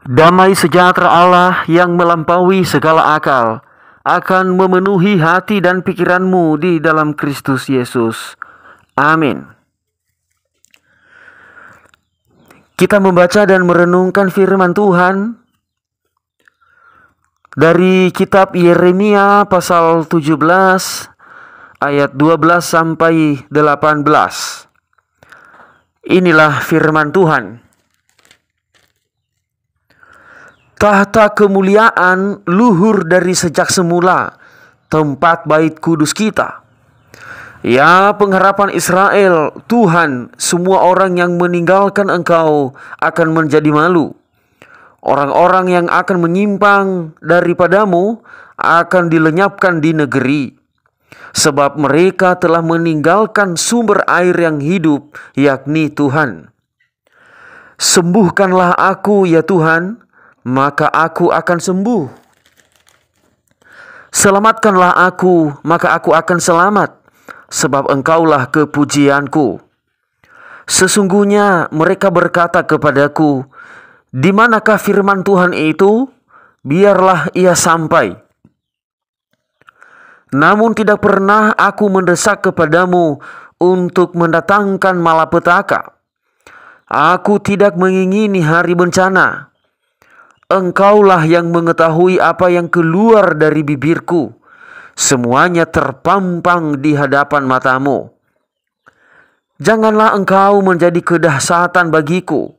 Damai sejahtera Allah yang melampaui segala akal akan memenuhi hati dan pikiranmu di dalam Kristus Yesus. Amin. Kita membaca dan merenungkan firman Tuhan dari kitab Yeremia pasal 17 ayat 12 sampai 18. Inilah firman Tuhan. Tahta kemuliaan luhur dari sejak semula, tempat bait kudus kita. Ya pengharapan Israel, Tuhan, semua orang yang meninggalkan Engkau akan menjadi malu. Orang-orang yang akan menyimpang daripadamu akan dilenyapkan di negeri. Sebab mereka telah meninggalkan sumber air yang hidup, yakni Tuhan. Sembuhkanlah aku ya Tuhan, maka aku akan sembuh. Selamatkanlah aku, maka aku akan selamat, sebab Engkaulah kepujianku. Sesungguhnya mereka berkata kepadaku, di manakah firman Tuhan itu? Biarlah ia sampai. Namun tidak pernah aku mendesak kepadamu untuk mendatangkan malapetaka. Aku tidak mengingini hari bencana. Engkaulah yang mengetahui apa yang keluar dari bibirku. Semuanya terpampang di hadapan matamu. Janganlah engkau menjadi kedahsyatan bagiku.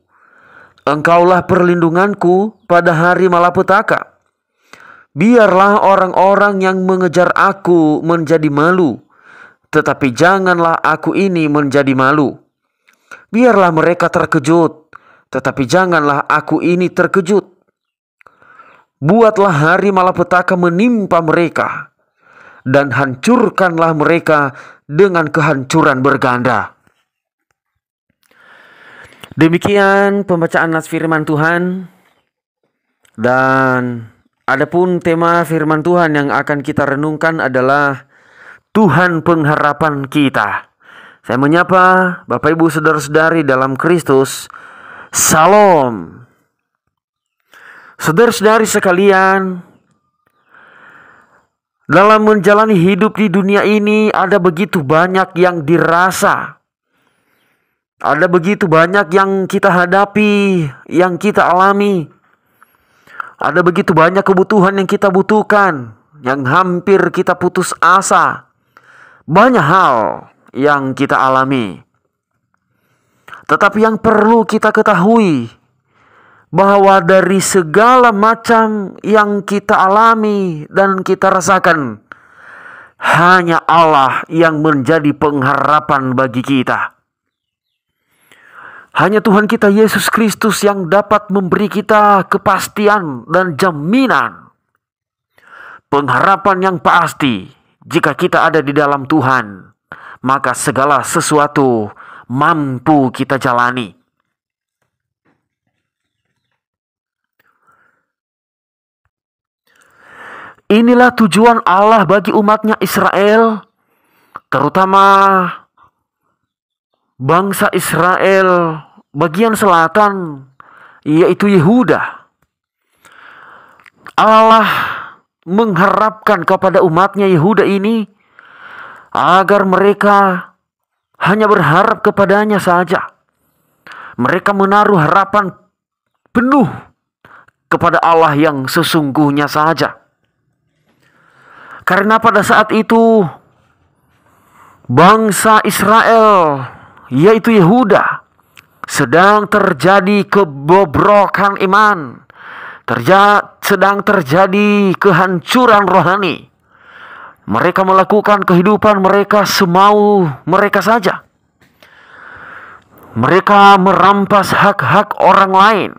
Engkaulah perlindunganku pada hari malapetaka. Biarlah orang-orang yang mengejar aku menjadi malu, tetapi janganlah aku ini menjadi malu. Biarlah mereka terkejut, tetapi janganlah aku ini terkejut. Buatlah hari malapetaka menimpa mereka, dan hancurkanlah mereka dengan kehancuran berganda. Demikian pembacaan nas firman Tuhan. Dan adapun tema firman Tuhan yang akan kita renungkan adalah Tuhan pengharapan kita. Saya menyapa Bapak Ibu saudara-saudari dalam Kristus. Salam. Saudara-saudari sekalian, dalam menjalani hidup di dunia ini ada begitu banyak yang dirasa. Ada begitu banyak yang kita hadapi, yang kita alami. Ada begitu banyak kebutuhan yang kita butuhkan, yang hampir kita putus asa. Banyak hal yang kita alami. Tetapi yang perlu kita ketahui, bahwa dari segala macam yang kita alami dan kita rasakan, hanya Allah yang menjadi pengharapan bagi kita. Hanya Tuhan kita Yesus Kristus yang dapat memberi kita kepastian dan jaminan. Pengharapan yang pasti, jika kita ada di dalam Tuhan, maka segala sesuatu mampu kita jalani. Inilah tujuan Allah bagi umatnya Israel, terutama bangsa Israel bagian selatan, yaitu Yehuda. Allah mengharapkan kepada umatnya Yehuda ini agar mereka hanya berharap kepadanya saja. Mereka menaruh harapan penuh kepada Allah yang sesungguhnya saja. Karena pada saat itu bangsa Israel, yaitu Yehuda, sedang terjadi kebobrokan iman, sedang terjadi kehancuran rohani. Mereka melakukan kehidupan mereka semau mereka saja. Mereka merampas hak-hak orang lain.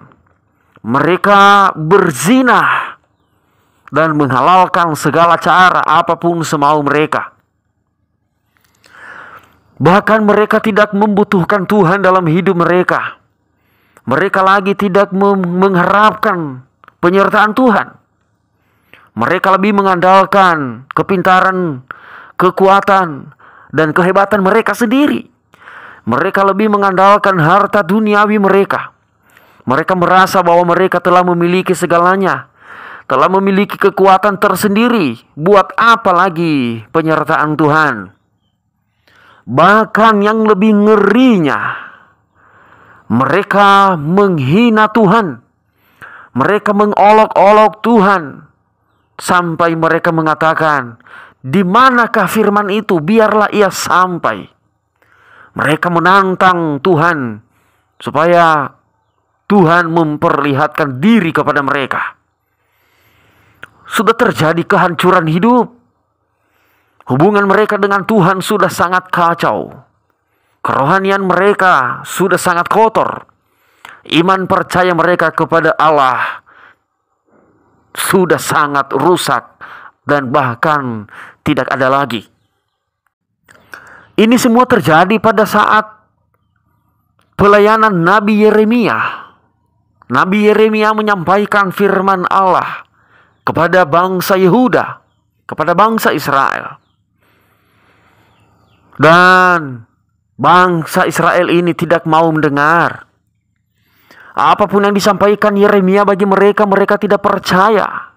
Mereka berzina dan menghalalkan segala cara apapun semau mereka. Bahkan mereka tidak membutuhkan Tuhan dalam hidup mereka. Mereka lagi tidak mengharapkan penyertaan Tuhan. Mereka lebih mengandalkan kepintaran, kekuatan, dan kehebatan mereka sendiri. Mereka lebih mengandalkan harta duniawi mereka. Mereka merasa bahwa mereka telah memiliki segalanya, telah memiliki kekuatan tersendiri. Buat apa lagi penyertaan Tuhan? Bahkan yang lebih ngerinya, mereka menghina Tuhan. Mereka mengolok-olok Tuhan. Sampai mereka mengatakan, "Di manakah firman itu? Biarlah ia sampai." Mereka menantang Tuhan supaya Tuhan memperlihatkan diri kepada mereka. Sudah terjadi kehancuran hidup. Hubungan mereka dengan Tuhan sudah sangat kacau. Kerohanian mereka sudah sangat kotor. Iman percaya mereka kepada Allah sudah sangat rusak dan bahkan tidak ada lagi. Ini semua terjadi pada saat pelayanan Nabi Yeremia. Nabi Yeremia menyampaikan firman Allah kepada bangsa Yehuda, kepada bangsa Israel. Dan bangsa Israel ini tidak mau mendengar. Apapun yang disampaikan Yeremia bagi mereka, mereka tidak percaya.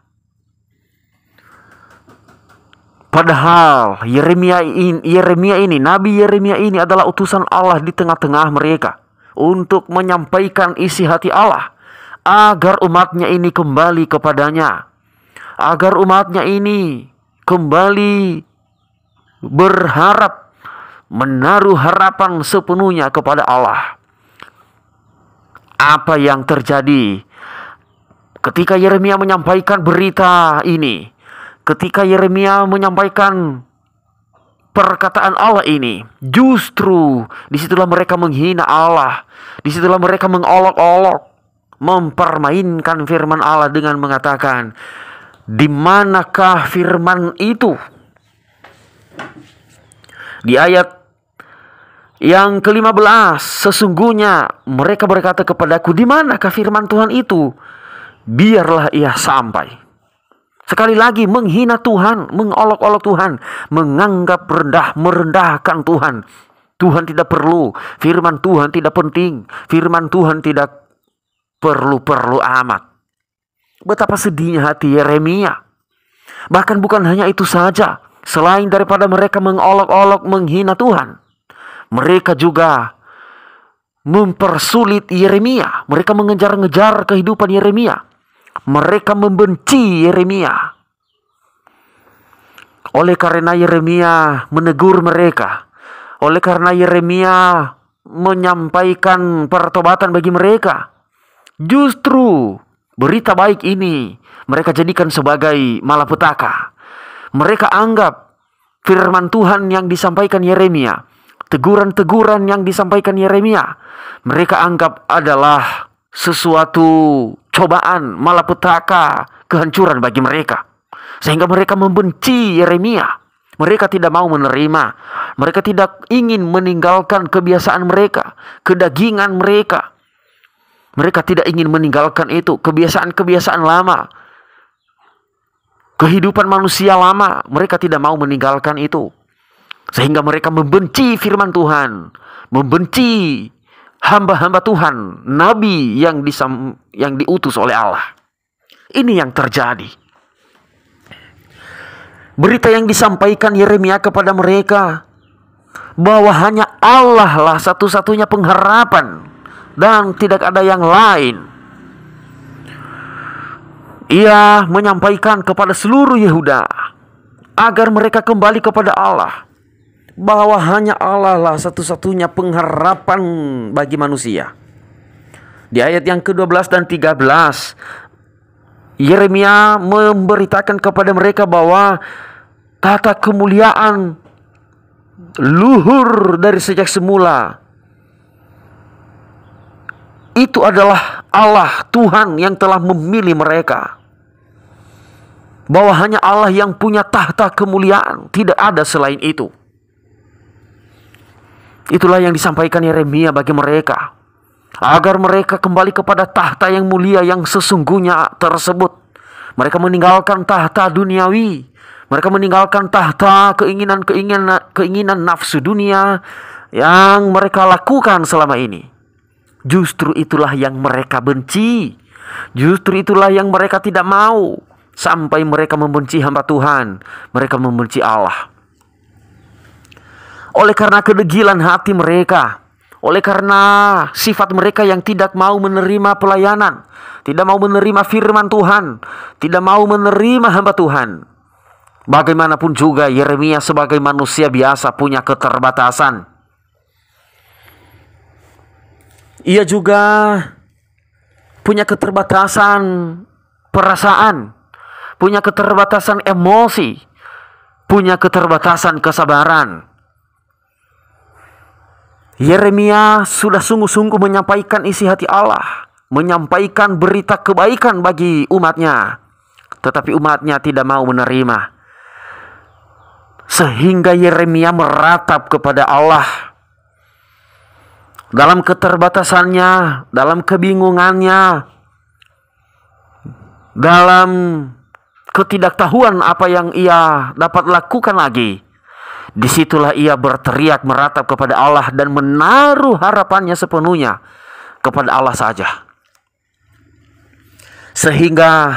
Padahal Nabi Yeremia ini adalah utusan Allah di tengah-tengah mereka untuk menyampaikan isi hati Allah, agar umatnya ini kembali kepadanya, agar umatnya ini kembali berharap, menaruh harapan sepenuhnya kepada Allah. Apa yang terjadi ketika Yeremia menyampaikan berita ini? Ketika Yeremia menyampaikan perkataan Allah ini, justru disitulah mereka menghina Allah. Disitulah mereka mengolok-olok, mempermainkan firman Allah dengan mengatakan, "Di manakah firman itu?" Di ayat yang ke-15, sesungguhnya mereka berkata kepadaku, "Di manakah firman Tuhan itu? Biarlah ia sampai." Sekali lagi menghina Tuhan, mengolok-olok Tuhan, menganggap rendah, merendahkan Tuhan. Tuhan tidak perlu, firman Tuhan tidak penting, firman Tuhan tidak perlu-perlu amat. Betapa sedihnya hati Yeremia. Bahkan bukan hanya itu saja, selain daripada mereka mengolok-olok, menghina Tuhan, mereka juga mempersulit Yeremia. Mereka mengejar-ngejar kehidupan Yeremia. Mereka membenci Yeremia. Oleh karena Yeremia menegur mereka, oleh karena Yeremia menyampaikan pertobatan bagi mereka, justru berita baik ini mereka jadikan sebagai malapetaka. Mereka anggap firman Tuhan yang disampaikan Yeremia, teguran-teguran yang disampaikan Yeremia, mereka anggap adalah sesuatu cobaan, malapetaka, kehancuran bagi mereka. Sehingga mereka membenci Yeremia. Mereka tidak mau menerima. Mereka tidak ingin meninggalkan kebiasaan mereka, kedagingan mereka. Mereka tidak ingin meninggalkan itu, kebiasaan-kebiasaan lama, kehidupan manusia lama. Mereka tidak mau meninggalkan itu. Sehingga mereka membenci firman Tuhan, membenci hamba-hamba Tuhan, nabi yang diutus oleh Allah. Ini yang terjadi. Berita yang disampaikan Yeremia kepada mereka, bahwa hanya Allah lah satu-satunya pengharapan dan tidak ada yang lain. Ia menyampaikan kepada seluruh Yehuda agar mereka kembali kepada Allah, bahwa hanya Allah lah satu-satunya pengharapan bagi manusia. Di ayat yang ke-12 dan 13, Yeremia memberitakan kepada mereka bahwa tata kemuliaan luhur dari sejak semula itu adalah Allah, Tuhan yang telah memilih mereka. Bahwa hanya Allah yang punya tahta kemuliaan, tidak ada selain itu. Itulah yang disampaikan Yeremia bagi mereka, agar mereka kembali kepada tahta yang mulia yang sesungguhnya tersebut. Mereka meninggalkan tahta duniawi. Mereka meninggalkan tahta keinginan nafsu dunia yang mereka lakukan selama ini. Justru itulah yang mereka benci. Justru itulah yang mereka tidak mau. Sampai mereka membenci hamba Tuhan. Mereka membenci Allah. Oleh karena kedegilan hati mereka, oleh karena sifat mereka yang tidak mau menerima pelayanan, tidak mau menerima firman Tuhan, tidak mau menerima hamba Tuhan. Bagaimanapun juga Yeremia sebagai manusia biasa punya keterbatasan. Ia juga punya keterbatasan perasaan, punya keterbatasan emosi, punya keterbatasan kesabaran. Yeremia sudah sungguh-sungguh menyampaikan isi hati Allah, menyampaikan berita kebaikan bagi umatnya, tetapi umatnya tidak mau menerima. Sehingga Yeremia meratap kepada Allah. Dalam keterbatasannya, dalam kebingungannya, dalam ketidaktahuan apa yang ia dapat lakukan lagi, disitulah ia berteriak meratap kepada Allah dan menaruh harapannya sepenuhnya kepada Allah saja. Sehingga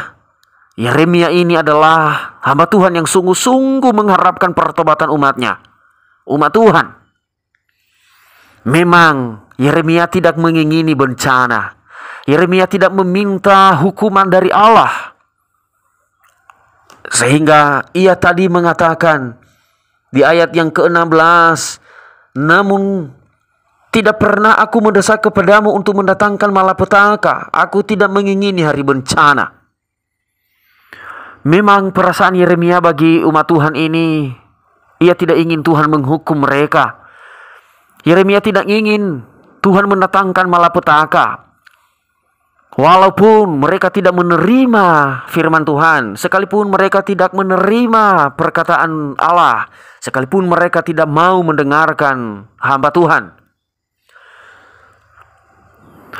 Yeremia ini adalah hamba Tuhan yang sungguh-sungguh mengharapkan pertobatan umatnya, umat Tuhan. Memang Yeremia tidak mengingini bencana. Yeremia tidak meminta hukuman dari Allah. Sehingga ia tadi mengatakan di ayat yang ke-16, namun tidak pernah aku mendesak kepadamu untuk mendatangkan malapetaka. Aku tidak mengingini hari bencana. Memang perasaan Yeremia bagi umat Tuhan ini, ia tidak ingin Tuhan menghukum mereka. Yeremia tidak ingin Tuhan mendatangkan malapetaka. Walaupun mereka tidak menerima firman Tuhan, sekalipun mereka tidak menerima perkataan Allah, sekalipun mereka tidak mau mendengarkan hamba Tuhan.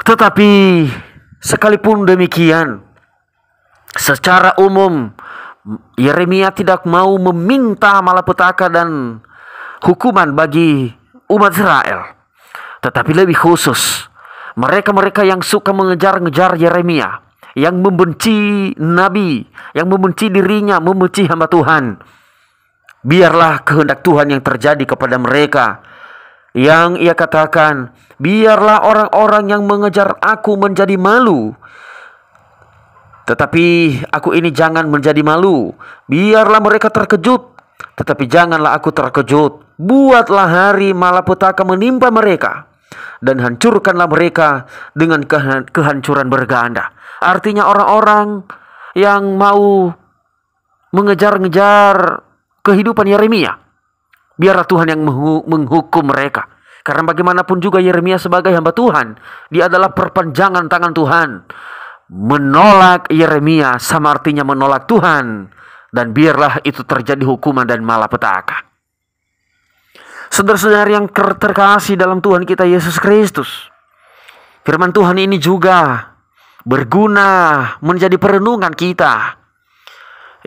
Tetapi sekalipun demikian, secara umum Yeremia tidak mau meminta malapetaka dan hukuman bagi umat Israel. Tetapi lebih khusus, mereka-mereka yang suka mengejar-ngejar Yeremia, yang membenci nabi, yang membenci dirinya, membenci hamba Tuhan, biarlah kehendak Tuhan yang terjadi kepada mereka. Yang ia katakan, biarlah orang-orang yang mengejar aku menjadi malu, tetapi aku ini jangan menjadi malu. Biarlah mereka terkejut, tetapi janganlah aku terkejut. Buatlah hari malapetaka menimpa mereka, dan hancurkanlah mereka dengan kehancuran berganda. Artinya orang-orang yang mau mengejar-ngejar kehidupan Yeremia, biarlah Tuhan yang menghukum mereka. Karena bagaimanapun juga Yeremia sebagai hamba Tuhan, dia adalah perpanjangan tangan Tuhan. Menolak Yeremia sama artinya menolak Tuhan, dan biarlah itu terjadi hukuman dan malapetaka. Saudara-saudara yang terkasih dalam Tuhan kita Yesus Kristus, firman Tuhan ini juga berguna menjadi perenungan kita.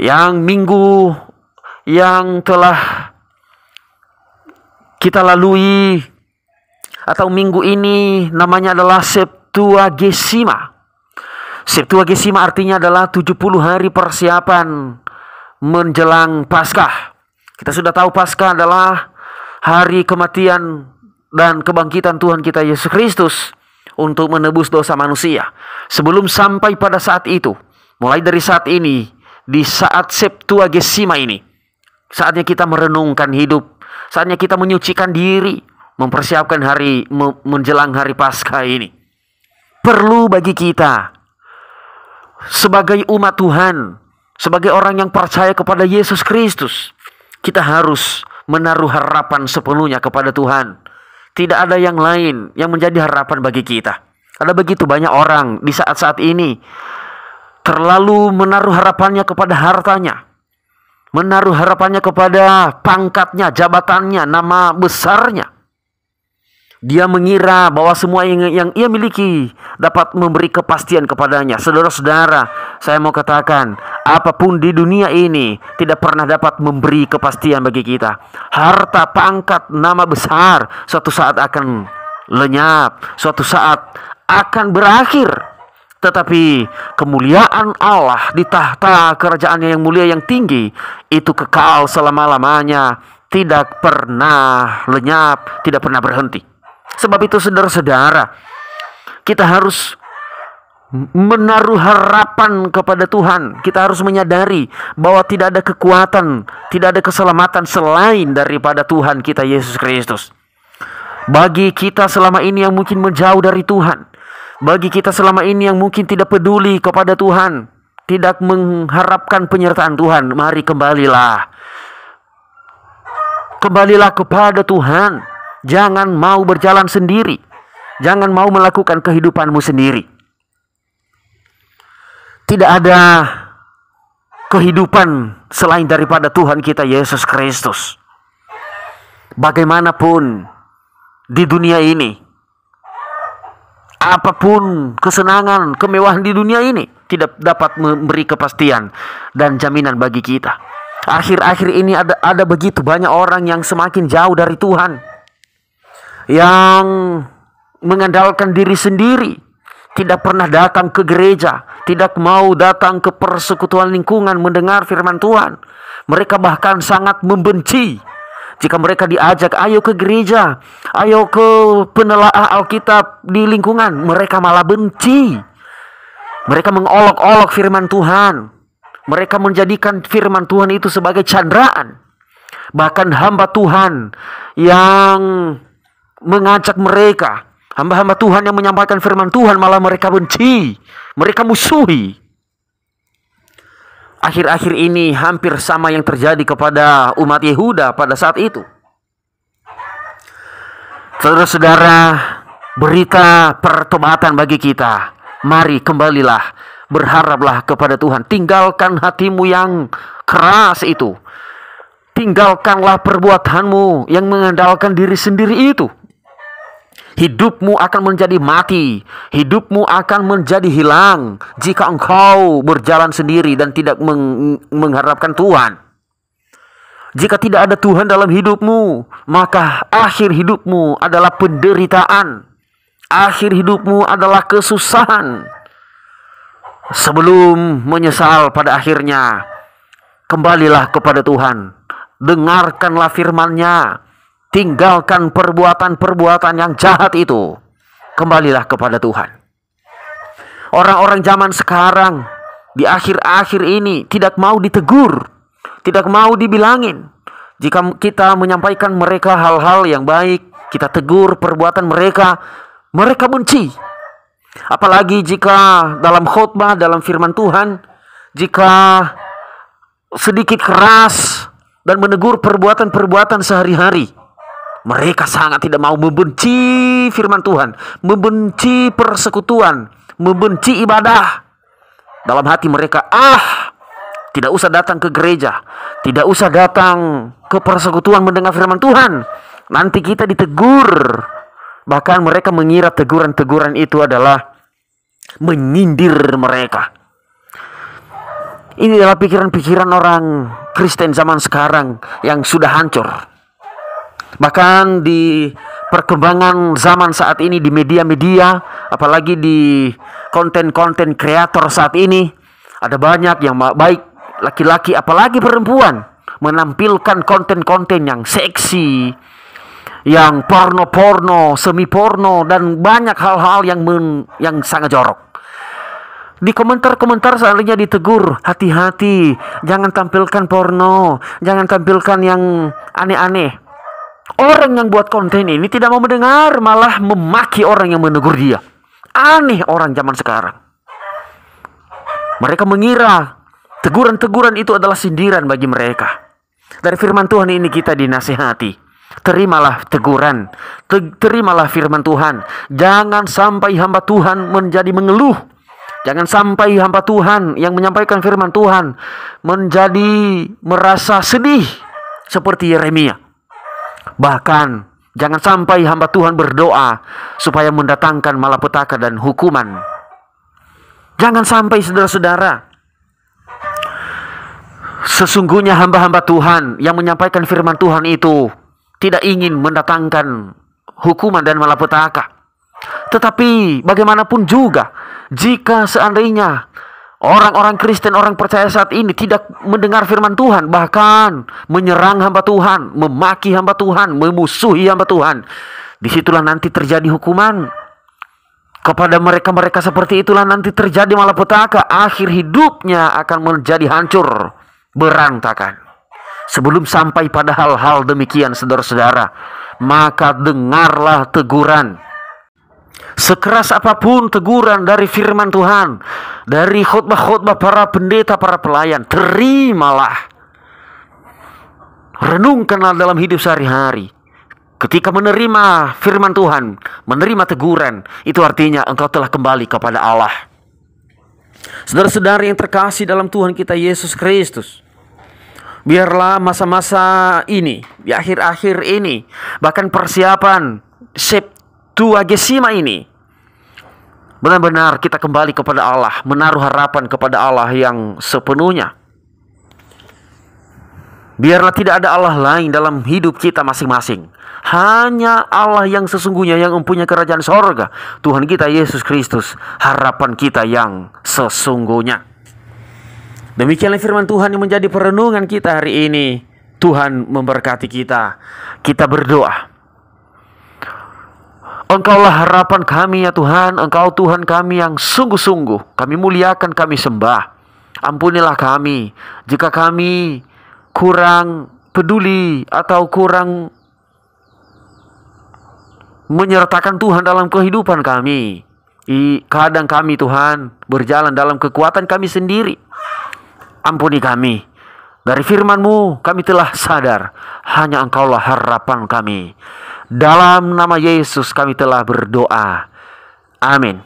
Yang minggu yang telah kita lalui, atau minggu ini namanya adalah Septuagesima. Septuagesima artinya adalah 70 hari persiapan menjelang Paskah. Kita sudah tahu Paskah adalah hari kematian dan kebangkitan Tuhan kita Yesus Kristus untuk menebus dosa manusia. Sebelum sampai pada saat itu, mulai dari saat ini, di saat Septuagesima ini, saatnya kita merenungkan hidup, saatnya kita menyucikan diri, mempersiapkan hari menjelang hari Paskah ini. Perlu bagi kita sebagai umat Tuhan, sebagai orang yang percaya kepada Yesus Kristus, kita harus menaruh harapan sepenuhnya kepada Tuhan. Tidak ada yang lain yang menjadi harapan bagi kita. Ada begitu banyak orang di saat-saat ini terlalu menaruh harapannya kepada hartanya, menaruh harapannya kepada pangkatnya, jabatannya, nama besarnya. Dia mengira bahwa semua yang ia miliki dapat memberi kepastian kepadanya. Saudara-saudara, saya mau katakan, apapun di dunia ini tidak pernah dapat memberi kepastian bagi kita. Harta, pangkat, nama besar suatu saat akan lenyap, suatu saat akan berakhir. Tetapi kemuliaan Allah di tahta kerajaannya yang mulia yang tinggi itu kekal selama-lamanya, tidak pernah lenyap, tidak pernah berhenti. Sebab itu saudara-saudara, kita harus menaruh harapan kepada Tuhan. Kita harus menyadari bahwa tidak ada kekuatan, tidak ada keselamatan selain daripada Tuhan kita Yesus Kristus. Bagi kita selama ini yang mungkin menjauh dari Tuhan, bagi kita selama ini yang mungkin tidak peduli kepada Tuhan, tidak mengharapkan penyertaan Tuhan, mari kembalilah. Kembalilah kepada Tuhan. Jangan mau berjalan sendiri. Jangan mau melakukan kehidupanmu sendiri. Tidak ada kehidupan selain daripada Tuhan kita Yesus Kristus. Bagaimanapun di dunia ini, apapun kesenangan, kemewahan di dunia ini tidak dapat memberi kepastian dan jaminan bagi kita. Akhir-akhir ini ada begitu banyak orang yang semakin jauh dari Tuhan, yang mengandalkan diri sendiri, tidak pernah datang ke gereja, tidak mau datang ke persekutuan lingkungan mendengar firman Tuhan. Mereka bahkan sangat membenci jika mereka diajak, ayo ke gereja, ayo ke penelaah Alkitab di lingkungan. Mereka malah benci. Mereka mengolok-olok firman Tuhan. Mereka menjadikan firman Tuhan itu sebagai candraan. Bahkan hamba Tuhan yang mengajak mereka, hamba-hamba Tuhan yang menyampaikan firman Tuhan, malah mereka benci, mereka musuhi. Akhir-akhir ini hampir sama yang terjadi kepada umat Yehuda pada saat itu. Saudara-saudara, berita pertobatan bagi kita. Mari kembalilah, berharaplah kepada Tuhan. Tinggalkan hatimu yang keras itu. Tinggalkanlah perbuatanmu yang mengandalkan diri sendiri itu. Hidupmu akan menjadi mati. Hidupmu akan menjadi hilang jika engkau berjalan sendiri dan tidak mengharapkan Tuhan. Jika tidak ada Tuhan dalam hidupmu, maka akhir hidupmu adalah penderitaan. Akhir hidupmu adalah kesusahan. Sebelum menyesal pada akhirnya, kembalilah kepada Tuhan. Dengarkanlah firman-Nya. Tinggalkan perbuatan-perbuatan yang jahat itu. Kembalilah kepada Tuhan. Orang-orang zaman sekarang di akhir-akhir ini tidak mau ditegur, tidak mau dibilangin. Jika kita menyampaikan mereka hal-hal yang baik, kita tegur perbuatan mereka, mereka benci. Apalagi jika dalam khotbah, dalam firman Tuhan, jika sedikit keras dan menegur perbuatan-perbuatan sehari-hari, mereka sangat tidak mau, membenci firman Tuhan, membenci persekutuan, membenci ibadah. Dalam hati mereka, tidak usah datang ke gereja, tidak usah datang ke persekutuan mendengar firman Tuhan. Nanti kita ditegur. Bahkan mereka mengira teguran-teguran itu adalah menyindir mereka. Ini adalah pikiran-pikiran orang Kristen zaman sekarang yang sudah hancur. Bahkan di perkembangan zaman saat ini di media-media, apalagi di konten-konten kreator saat ini, ada banyak yang baik laki-laki apalagi perempuan menampilkan konten-konten yang seksi, yang porno-porno, semi-porno, dan banyak hal-hal yang sangat jorok. Di komentar-komentar seandainya ditegur, hati-hati, jangan tampilkan porno, jangan tampilkan yang aneh-aneh. Orang yang buat konten ini tidak mau mendengar, malah memaki orang yang menegur dia. Aneh orang zaman sekarang. Mereka mengira teguran-teguran itu adalah sindiran bagi mereka. Dari firman Tuhan ini kita dinasihati. Terimalah teguran, terimalah firman Tuhan. Jangan sampai hamba Tuhan menjadi mengeluh. Jangan sampai hamba Tuhan yang menyampaikan firman Tuhan menjadi merasa sedih seperti Yeremia. Bahkan jangan sampai hamba Tuhan berdoa supaya mendatangkan malapetaka dan hukuman. Jangan sampai, saudara-saudara. Sesungguhnya hamba-hamba Tuhan yang menyampaikan firman Tuhan itu tidak ingin mendatangkan hukuman dan malapetaka. Tetapi bagaimanapun juga, jika seandainya orang-orang Kristen, orang percaya saat ini tidak mendengar firman Tuhan, bahkan menyerang hamba Tuhan, memaki hamba Tuhan, memusuhi hamba Tuhan, disitulah nanti terjadi hukuman. Kepada mereka-mereka seperti itulah nanti terjadi malapetaka. Akhir hidupnya akan menjadi hancur, berantakan. Sebelum sampai pada hal-hal demikian, saudara-saudara, maka dengarlah teguran. Sekeras apapun teguran dari firman Tuhan, dari khotbah-khotbah para pendeta, para pelayan, terimalah. Renungkanlah dalam hidup sehari-hari. Ketika menerima firman Tuhan, menerima teguran, itu artinya engkau telah kembali kepada Allah. Saudara-saudara yang terkasih dalam Tuhan kita Yesus Kristus, biarlah masa-masa ini, di akhir-akhir ini, bahkan persiapan Septuagesima ini, benar-benar kita kembali kepada Allah, menaruh harapan kepada Allah yang sepenuhnya. Biarlah tidak ada Allah lain dalam hidup kita masing-masing. Hanya Allah yang sesungguhnya, yang mempunyai kerajaan sorga, Tuhan kita Yesus Kristus, harapan kita yang sesungguhnya. Demikianlah firman Tuhan yang menjadi perenungan kita hari ini. Tuhan memberkati kita. Kita berdoa. Engkaulah harapan kami ya Tuhan. Engkau Tuhan kami yang sungguh-sungguh kami muliakan, kami sembah. Ampunilah kami jika kami kurang peduli atau kurang menyertakan Tuhan dalam kehidupan kami. Kadang kami Tuhan berjalan dalam kekuatan kami sendiri. Ampuni kami. Dari firman-Mu kami telah sadar hanya Engkaulah harapan kami. Dalam nama Yesus kami telah berdoa. Amin.